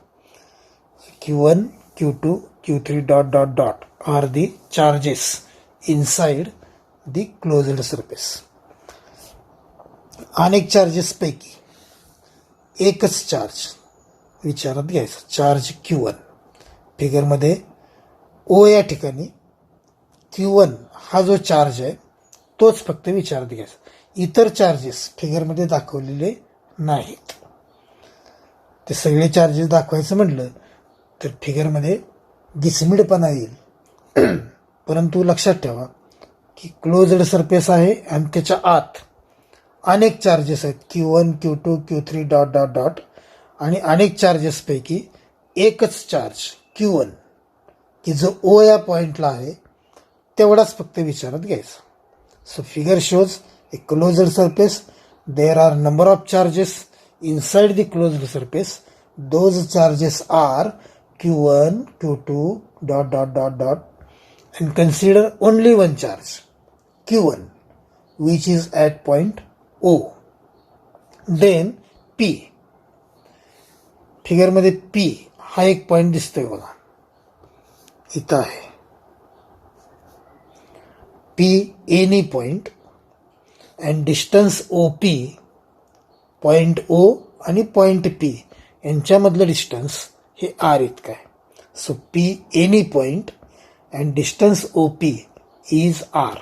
Q1, Q2, Q3 dot dot dot are the charges inside the closed surface. अनेक चार्जेस पैकी एकच चार्ज विचारात घ्यायचा, चार्ज Q1. फिगरमध्ये O या ठिकाणी Q1 हा जो चार्ज आहे तोच फक्त विचारात घ्यायचा. इतर चार्जेस फिगरमध्ये दाखवलेले नाहीत. ते सगळे चार्जेस दाखवायचं म्हटलं तर फिगरमध्ये गिचमिडपणा येईल. परंतु लक्षात ठेवा की क्लोज्ड सरफेस आहे आणि त्याच्या आत अनेक चार्जेस आहेत Q1, Q2, Q3 dot dot dot, आणि अनेक चार्जेसपैकी एकच चार्ज Q1 की जो O या पॉइंटला आहे तेवढाच फक्त विचारात घ्यायचा. So figure shows a closed surface, there are number of charges inside the closed surface, those charges are Q1, Q2 dot dot dot dot, and consider only one charge Q1 which is at point O. Then P. फिगरमध्ये P हा एक point दिसतोय बघा, इथं आहे. P any point and distance OP, point O आणि point P यांच्यामधलं distance हे R इतकं आहे. So P any point and distance OP is R.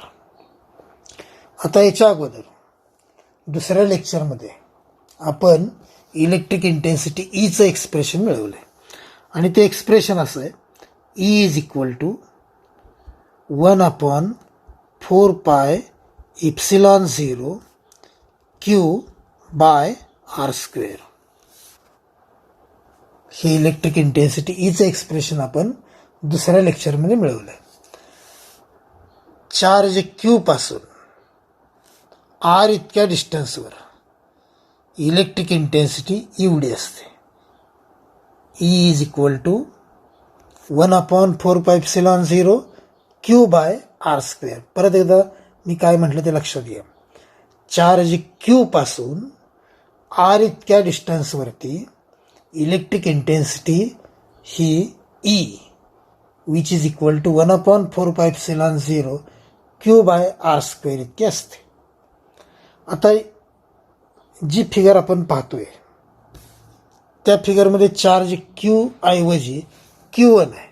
आता याच्या अगोदर दुसऱ्या लेक्चरमध्ये आपण इलेक्ट्रिक इंटेन्सिटी ईचं एक्सप्रेशन मिळवलं आणि ते एक्सप्रेशन असं आहे, E is equal to 1/4πε0 Q by R². हे इलेक्ट्रिक इंटेन्सिटी ईचं एक्सप्रेशन आपण दुसऱ्या लेक्चरमध्ये मिळवलं. चार्ज Q पासून R इतक्या डिस्टन्सवर इलेक्ट्रिक इंटेन्सिटी एवढी असते. E is equal to 1/4πε0 Q by R². परत एकदा मी काय म्हटलं ते लक्षात घ्या. चार्ज Q पासून R इतक्या डिस्टन्सवरती इलेक्ट्रिक इंटेन्सिटी ही E which is equal to 1/4πε0 Q by R² इतकी असते. आता जी फिगर आपण पाहतोय त्या फिगरमध्ये चार्ज Q ऐवजी Q1 आहे,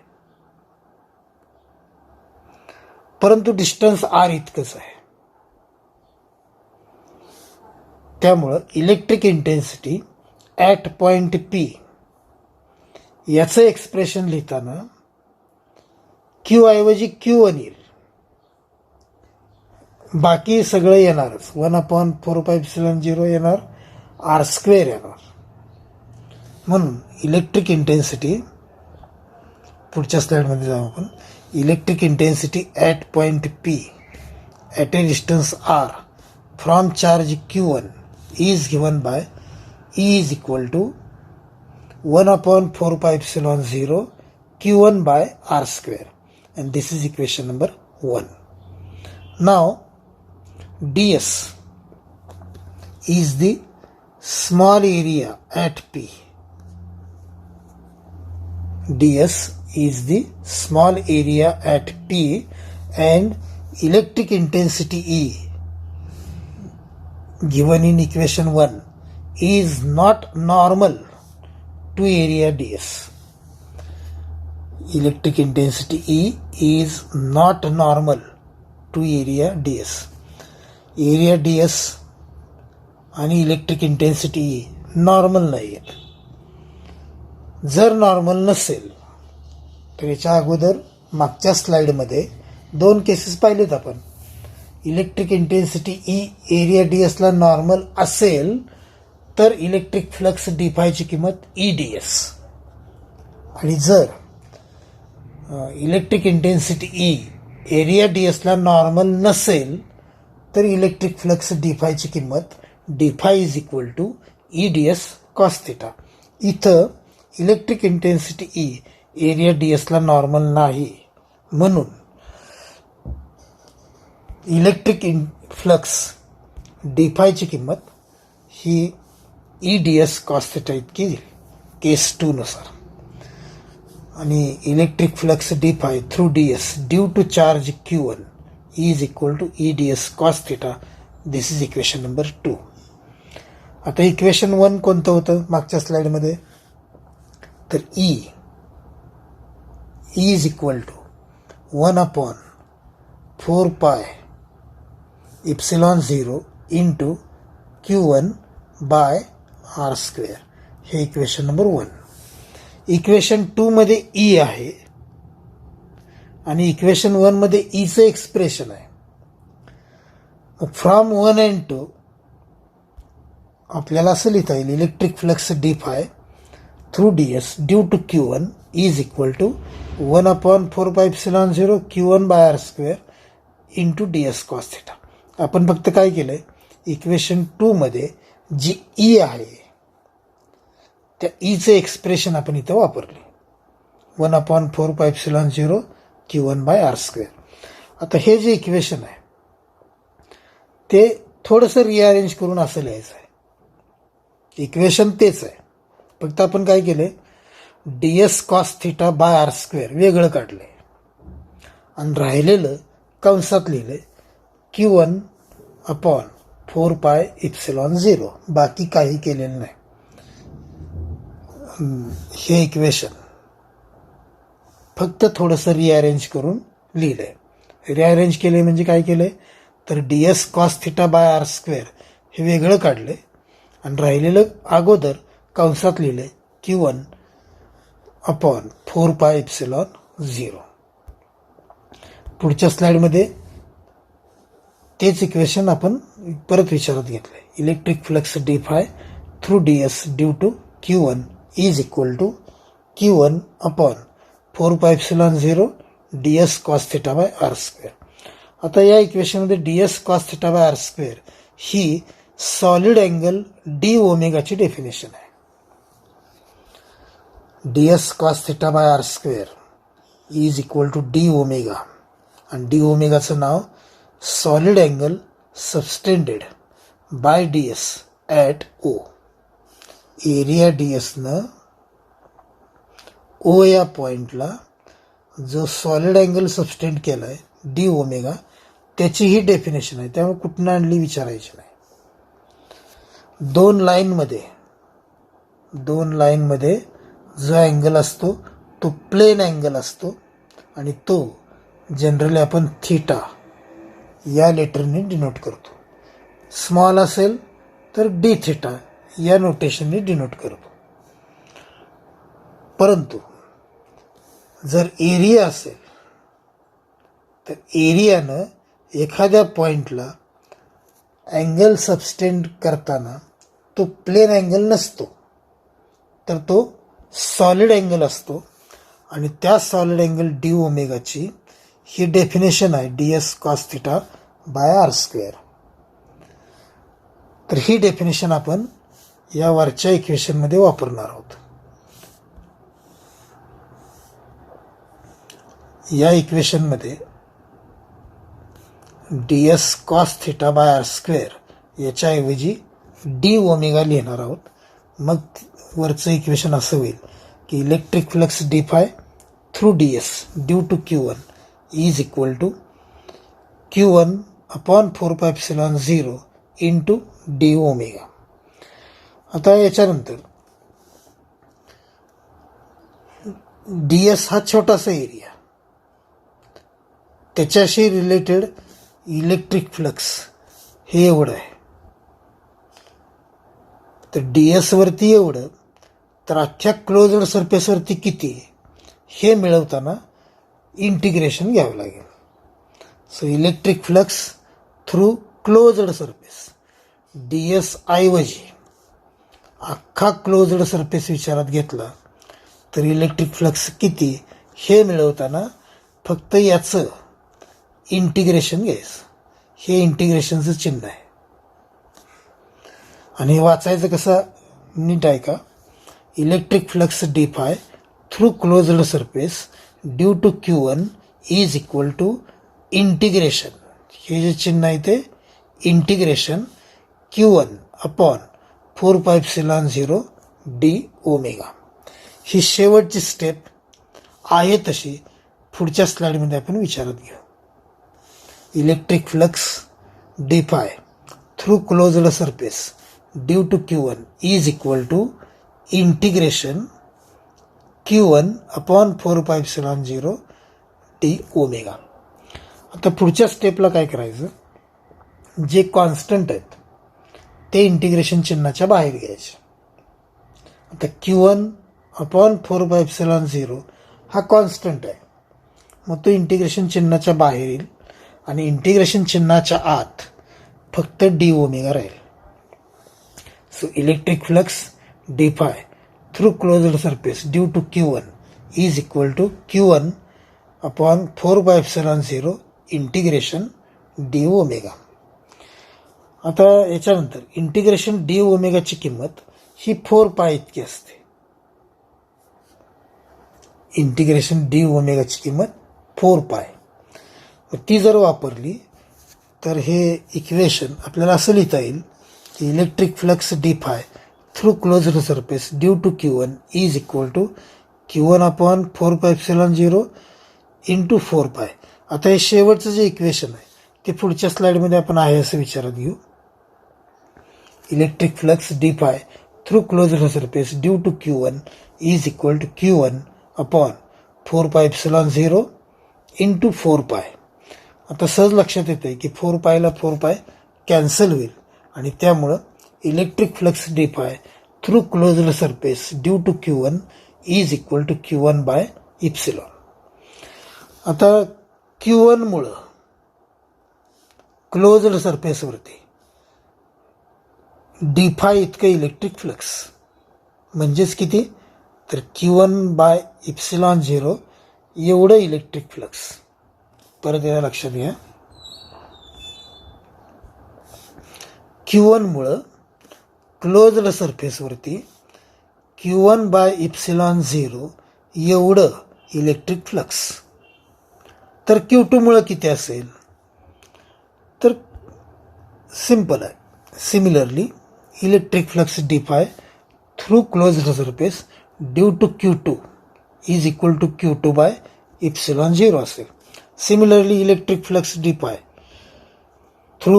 परंतु डिस्टन्स R इतकंच आहे. त्यामुळं electric intensity at point P याचं एक्सप्रेशन लिहिताना Q ऐवजी Q1 येईल, बाकी सगळं येणारच. 1/4πε0 येणार, R² येणार. म्हणून इलेक्ट्रिक इंटेन्सिटी, पुढच्या स्लाइडमध्ये जाऊ आपण. Electric intensity at point P at a distance R from charge Q1 is given by E is equal to 1/4πε0 Q1 by R², and this is equation number 1. Now ds is the small area at P. ds is the small area at P, and electric intensity E given in equation 1 is not normal to area ds. Electric intensity E is not normal to area ds. Area ds आणि electric intensity E normal नाही आहे. जर normal नसेल तर याच्या अगोदर मागच्या स्लाइडमध्ये 2 केसेस पाहिलेत आपण. इलेक्ट्रिक इंटेन्सिटी E एरिया dsला नॉर्मल असेल तर इलेक्ट्रिक फ्लक्स डी∅ची किंमत EdS, आणि जर इलेक्ट्रिक इंटेन्सिटी E एरिया dsला नॉर्मल नसेल तर इलेक्ट्रिक फ्लक्स डी∅ची किंमत d∅ is equal to EdS cos θ. इथं इलेक्ट्रिक इंटेन्सिटी E एरिया dsला नॉर्मल नाही, म्हणून इलेक्ट्रिक फ्लक्स डी∅ ची किंमत ही EdS cos θ इतकी येईल केस 2 नुसार. आणि इलेक्ट्रिक फ्लक्स डी∅ through ds due to charge Q1 is equal to EdS cos θ. This is equation number 2. आता इक्वेशन 1 कोणतं होतं मागच्या स्लाइडमध्ये, तर E is equal to 1/4πε0 into Q1 by R². हे इक्वेशन नंबर 1. इक्वेशन 2 मध्ये E आहे आणि इक्वेशन 1 मध्ये Eचं एक्सप्रेशन आहे. फ्रॉम 1 and 2 आपल्याला असं लिहिता येईल, इलेक्ट्रिक फ्लक्स डी∅ through ds due to Q1 is equal to 1/4πε0 Q1 by R² into ds cos θ. आपण फक्त काय केलंय, इक्वेशन 2 मध्ये जी E आहे त्या Eचं एक्सप्रेशन आपण इथं वापरले, 1/4πε0 Q1 बाय R². आता हे जे इक्वेशन आहे ते थोडंसं रिअरेंज करून असं लिहायचं आहे. इक्वेशन तेच आहे, फक्त आपण काय केलं, ds cos theta by R square वेगळं काढलंय आणि राहिलेलं कंसात लिहिलंय Q1 अपॉन 4πε0. बाकी काही केलेलं नाही. हे इक्वेशन फक्त थोडंसं रिअरेंज करून लिहिलंय. रिअरेंज केले म्हणजे काय केलंय, तर ds cos theta by R square हे वेगळं काढलंय आणि राहिलेलं अगोदर कंसात लिहिलंय Q1 अपॉन 4πε0. पुढच्या स्लाइडमध्ये तेच इक्वेशन आपण परत विचारात घेतलंय. Electric flux d phi through ds due to Q1 is equal to Q1 upon 4πε0 ds cos theta by R square. आता या इक्वेशनमध्ये ds cos theta by R square ही सॉलिड अँगल डी ओमेगाची डेफिनेशन आहे. ds cos theta by R square is equal to d omega आणि d ओमेगाचं नाव solid angle subtended by ds at O. Area dsनं O या पॉइंटला जो सॉलिड अँगल सबस्टेंड केला आहे डी ओमेगा, त्याची ही डेफिनेशन आहे. त्यामुळे कुठनं आणली विचारायची नाही. दोन लाईनमध्ये जो अँगल असतो तो प्लेन अँगल असतो आणि तो जनरली आपण थीटा या लेटरने डिनोट करतो. स्मॉल असेल तर डी थिटा या नोटेशनने डिनोट करतो. परंतु जर एरिया असेल तर एरियानं एखाद्या पॉइंटला अँगल सबस्टेंड करताना तो प्लेन अँगल नसतो, तर तो सॉलिड अँगल असतो आणि त्या सॉलिड अँगल डी ओमेगाची ही डेफिनेशन आहे ds cos theta by R square. तर ही डेफिनेशन आपण या वरच्या इक्वेशनमध्ये वापरणार आहोत. या इक्वेशनमध्ये ds cos theta by R square याच्याऐवजी डी ओमेगा लिहिणार आहोत. मग वरचं इक्वेशन असं होईल की electric flux d phi through ds due to Q1 is equal to Q1 upon 4πε0 into d omega. आता याच्यानंतर ds हा छोटासा एरिया, त्याच्याशी रिलेटेड इलेक्ट्रिक फ्लक्स हे एवढं आहे. तर ds वरती एवढं, तर अख्ख्या क्लोज्ड सरफेसवरती किती हे मिळवताना इंटिग्रेशन घ्यावं लागेल. So electric flux through closed surface ds ऐवजी अख्खा क्लोज्ड सरफेस विचारात घेतला तर इलेक्ट्रिक फ्लक्स किती हे मिळवताना फक्त याचं इंटिग्रेशन घ्यायचं. हे इंटिग्रेशनचं चिन्ह आहे. आणि वाचायचं कसं नीट आहे का, electric flux d phi through closed surface due to Q1 is equal to integration, हे जे चिन्ह आहे ते integration Q1 upon 4πε0 d omega. ही शेवटची स्टेप आहे तशी पुढच्या स्लाइडमध्ये आपण विचारात घेऊ. Electric flux d phi through closed surface due to Q1 is equal to integration Q1 upon 4πε0 d omega. आता पुढच्या स्टेपला काय करायचं, जे कॉन्स्टंट आहेत ते इंटिग्रेशन चिन्हाच्या बाहेर घ्यायचे. आता Q1 अपॉन 4πε0 हा कॉन्स्टंट आहे, मग तो इंटिग्रेशन चिन्हाच्या बाहेर येईल आणि इंटिग्रेशन चिन्हाच्या आत फक्त डी ओमेगा राहील. So electric flux d phi through closed surface due to Q1 is equal to Q1 upon 4πε0 integration d omega. आता याच्यानंतर इंटिग्रेशन डी ओमेगाची किंमत ही 4π इतकी असते. इंटिग्रेशन डी ओमेगाची किंमत 4π. ती जर वापरली तर हे इक्वेशन आपल्याला असं लिहिता येईल की electric flux d phi through closed surface due to Q1 is equal to Q1 upon 4 pi epsilon 0 into 4 पाय. आता हे शेवटचं जे इक्वेशन आहे ते पुढच्या स्लाइडमध्ये आपण आहे असं विचारात घेऊ. Electric flux d phi through closed surface due to Q1 is equal to Q1 upon 4 pi epsilon 0 into 4 पाय. आता सहज लक्षात येतं आहे की 4 पायला 4 पाय कॅन्सल होईल आणि त्यामुळं electric flux d phi through closed surface due to Q1 is equal to Q1 by epsilon. आता Q1 मुळे क्लोज्ड सरफेसवरती डी फाय इतकं इलेक्ट्रिक फ्लक्स म्हणजेच किती तर Q1 बाय इप्सिलॉन 0 एवढं इलेक्ट्रिक फ्लक्स. परत याला लक्षात घ्या, Q1 मुळे क्लोज्ड सरफेसवरती Q1 बाय इप्सिलॉन 0 एवढं इलेक्ट्रिक फ्लक्स. तर Q2 मुळे किती असेल तर सिंपल आहे. Similarly electric flux d phi through closed surface due to Q2 is equal to Q2 by epsilon 0 असेल. Similarly electric flux d phi through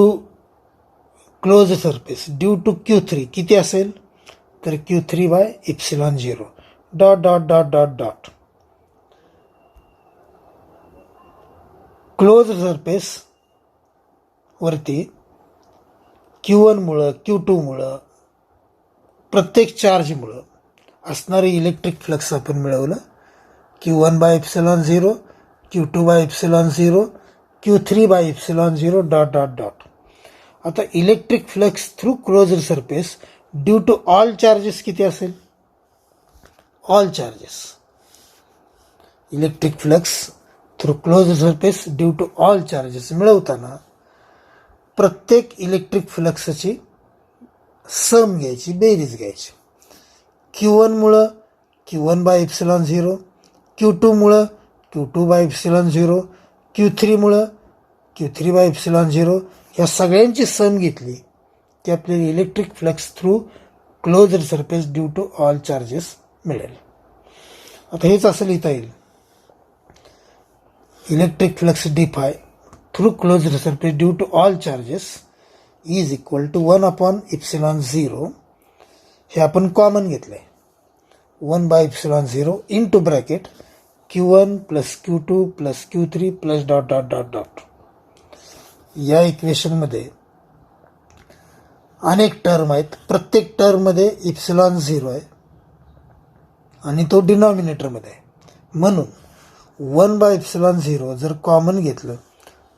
close surface due to Q3 किती असेल तर Q3 by epsilon 0 dot dot dot dot dot. Close surface वरती Q1 मुळे Q2 मुळे प्रत्येक चार्जमुळं असणारे electric flux आपण मिळवलं. Q1 by epsilon 0, Q2 by epsilon 0, Q3 by epsilon 0 dot dot dot. आता electric flux through closed surface due to all charges किती असेल. All charges electric flux through closed surface due to all charges मिळवताना प्रत्येक electric फ्लक्सची सम घ्यायची, बेरीज घ्यायची. Q1 मुळे Q1 बाय इप्सिलॉन 0, Q2 मुळे Q2 बाय इप्सिलॉन 0, Q3 मुळे Q3 बाय इप्सिलॉन 0 या सगळ्यांची सम घेतली की आपल्याला electric flux through closed surface due to all charges मिळेल. आता हेच असं लिहिता येईल, electric flux d phi through closed surface due to all charges is equal to 1 upon epsilon 0. हे आपण कॉमन घेतलंय. 1 by epsilon 0 into bracket Q1 plus Q2 plus Q3 plus dot dot dot dot. या इक्वेशनमध्ये अनेक term आहेत. प्रत्येक टर्ममध्ये epsilon 0 आहे आणि तो डिनॉमिनेटरमध्ये आहे. म्हणून 1 बाय इप्सिलॉन 0 जर कॉमन घेतलं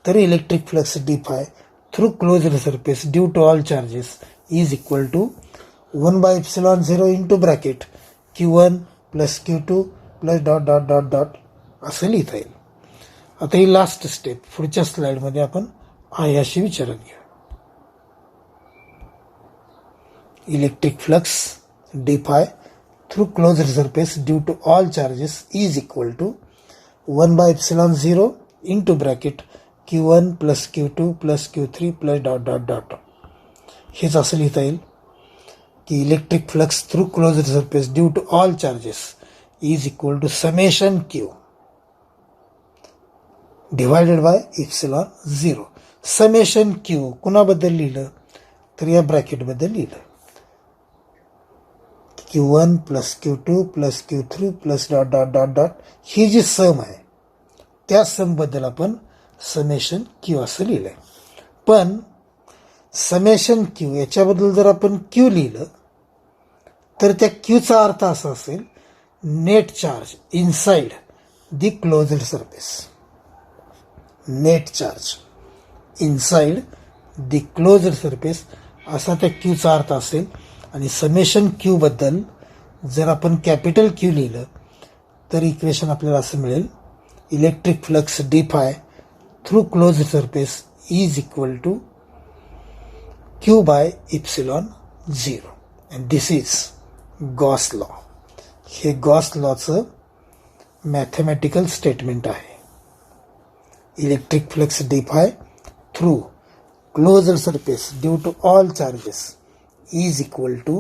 तर electric flux d phi through closed surface due to all charges is equal to 1 by epsilon 0 into bracket Q1 plus Q2 plus dot dot dot dot असं लिहिता येईल. आता ही लास्ट स्टेप पुढच्या स्लाइडमध्ये आपण आहे अशी विचारात घेऊ. Electric flux d phi through closed surface due to all charges is equal to 1 by epsilon 0 into bracket Q1 plus Q2 plus Q3 plus dot dot dot. हेच असं लिहिता येईल की electric flux through closed surface due to all charges is equal to summation Q divided by epsilon 0. Summation Q कुणाबद्दल लिहिलं तर या ब्रॅकेटबद्दल लिहिलं. Q1 plus Q2 plus Q3 plus dot dot dot dot ही जी सम आहे त्या समबद्दल आपण समेशन Q असं लिहिलंय. पण समेशन Q याच्याबद्दल जर आपण Q लिहिलं तर त्या Qचा अर्थ असा असेल net charge inside the closed surface. Net charge inside the closed surface असा त्या Qचा अर्थ असेल. आणि समेशन Q बद्दल जर आपण कॅपिटल Q लिहिलं तर इक्वेशन आपल्याला असं मिळेल, electric flux d phi through closed surface is equal to Q by epsilon 0. And this is Gauss law. हे गॉस लॉचं मॅथमॅटिकल स्टेटमेंट आहे. Electric flux d phi through closed surface due to all charges is equal to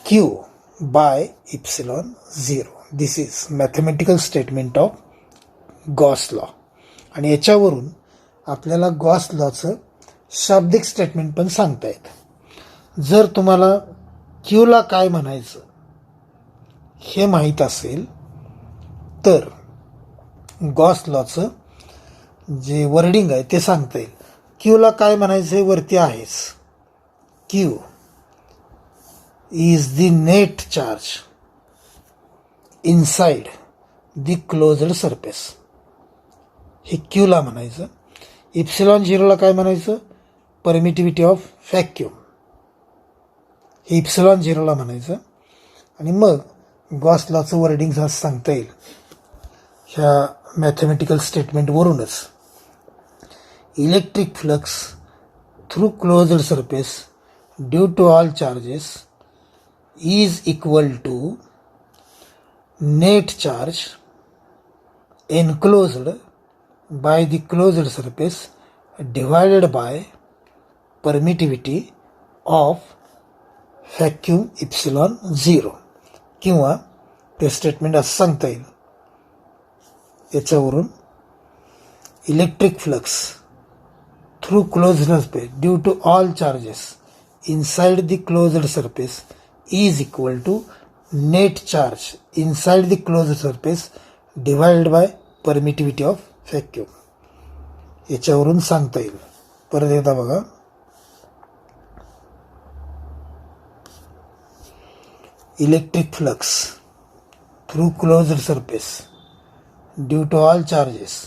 Q by epsilon 0. This is mathematical statement of Gauss law. आणि याच्यावरून आपल्याला Gauss लॉचं शाब्दिक statement पण सांगता येतं. जर तुम्हाला क्यूला काय म्हणायचं हे माहीत असेल तर गॉस लॉचं जे वर्डिंग आहे ते सांगता येईल. क्यूला काय म्हणायचं हे वरती आहेच. Q is the net charge inside the closed surface. हे क्यूला म्हणायचं. इप्सिलॉन झिरोला काय म्हणायचं? Permittivity of vacuum. हे इप्सिलॉन झिरोला म्हणायचं. आणि मग गॉस लॉचं वर्डिंग असं सांगता येईल ह्या मॅथमॅटिकल स्टेटमेंटवरूनच. Electric flux through closed surface due to all charges is equal to net charge enclosed by the closed surface divided by permittivity of vacuum epsilon 0. किंवा ते स्टेटमेंट असं सांगता येईल याच्यावरून. Electric flux through closed surface due to all charges inside the closed surface is equal to net charge inside the closed surface divided by permittivity of vacuum. याच्यावरून सांगता येईल. परत एकदा बघा. Electric flux through closed surface due to all charges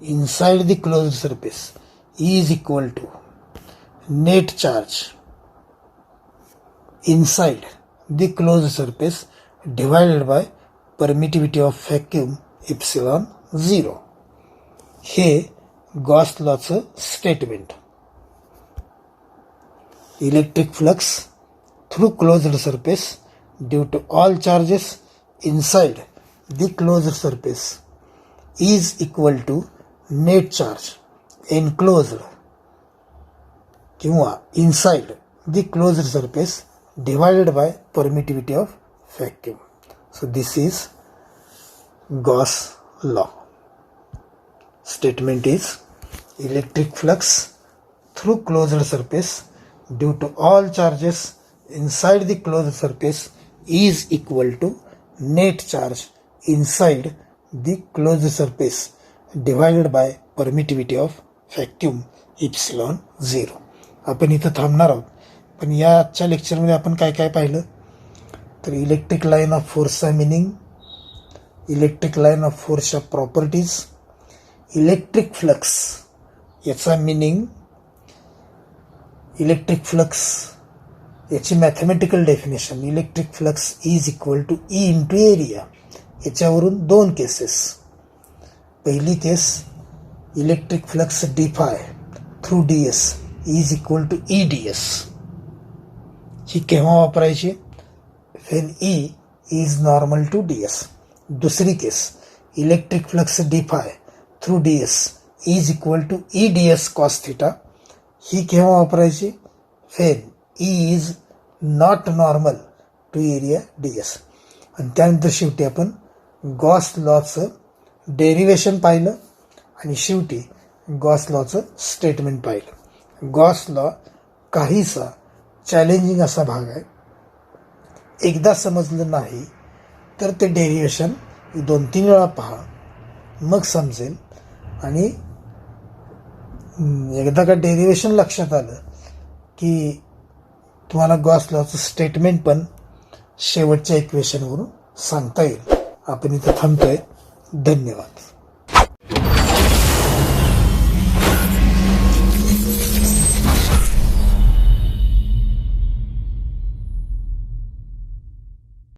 inside the closed surface is equal to net charge inside the closed surface divided by permittivity of vacuum epsilon 0. हे Gauss लॉचं statement. Electric flux through closed surface due to all charges inside the closed surface is equal to net charge enclosed किंवा inside the closed surface divided by permittivity of vacuum. So this is Gauss law. Statement is electric flux through closed surface due to all charges inside the closed surface is equal to net charge inside the closed surface divided by permittivity of vacuum epsilon 0. आपण इथं थांबणार आहोत. पण या आजच्या लेक्चरमध्ये आपण काय काय पाहिलं तर इलेक्ट्रिक लाईन ऑफ फोर्सचा मिनिंग, इलेक्ट्रिक लाईन ऑफ फोर्सच्या प्रॉपर्टीज, इलेक्ट्रिक फ्लक्स याचा मिनिंग, इलेक्ट्रिक फ्लक्स याची mathematical definition. Electric flux is equal to E into area. याच्यावरून 2 केसेस. पहिली case electric flux d phi through d S is equal to E d S. ही केव्हा वापरायची? When E is normal to d S. दुसरी case electric flux d phi through d S is equal to E d S cos theta. ही केव्हा वापरायची? When E is not normal to area d S. आणि त्यानंतर शेवटी आपण Gauss लॉचं derivation पाहिलं आणि शेवटी गॉस लॉचं स्टेटमेंट पाहिलं. गॉस लॉ काहीसा चॅलेंजिंग असा भाग आहे. एकदा समजलं नाही तर ते डेरिवेशन 2-3 वेळा पहा, मग समजेल. आणि एकदा का डेरिवेशन लक्षात आलं की तुम्हाला गॉस लॉचं स्टेटमेंट पण शेवटच्या इक्वेशनवरून सांगता येईल. आपण इथं थांबतोय. धन्यवाद.